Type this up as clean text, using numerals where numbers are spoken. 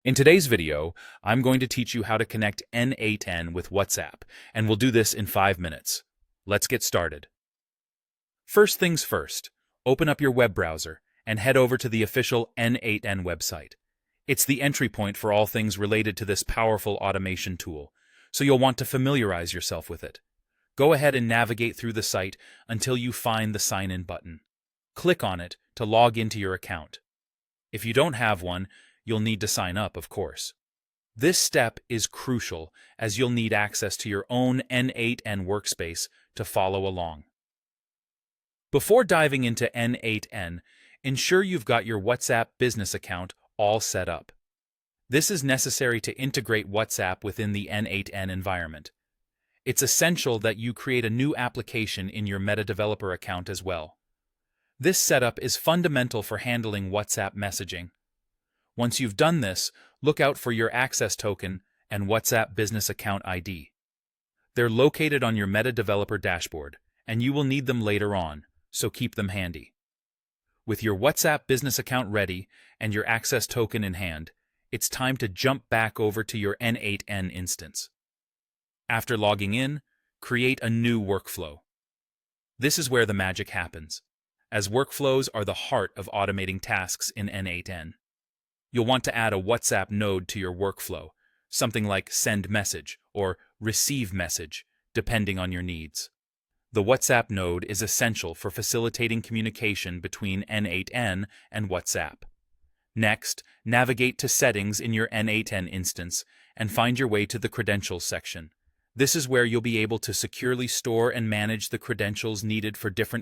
In today's video, I'm going to teach you how to connect N8n with WhatsApp, and we'll do this in 5 minutes. Let's get started. First things first, open up your web browser and head over to the official N8n website. It's the entry point for all things related to this powerful automation tool, so you'll want to familiarize yourself with it. Go ahead and navigate through the site until you find the Sign In button. Click on it to log into your account. If you don't have one, you'll need to sign up, of course. This step is crucial as you'll need access to your own N8n workspace to follow along. Before diving into N8n, ensure you've got your WhatsApp business account all set up. This is necessary to integrate WhatsApp within the N8n environment. It's essential that you create a new application in your Meta Developer account as well. This setup is fundamental for handling WhatsApp messaging. Once you've done this, look out for your access token and WhatsApp Business Account ID. They're located on your Meta Developer dashboard, and you will need them later on, so keep them handy. With your WhatsApp Business Account ready and your access token in hand, it's time to jump back over to your N8n instance. After logging in, create a new workflow. This is where the magic happens, as workflows are the heart of automating tasks in N8n. You'll want to add a WhatsApp node to your workflow, something like Send Message or Receive Message, depending on your needs. The WhatsApp node is essential for facilitating communication between N8n and WhatsApp. Next, navigate to Settings in your N8n instance and find your way to the Credentials section. This is where you'll be able to securely store and manage the credentials needed for different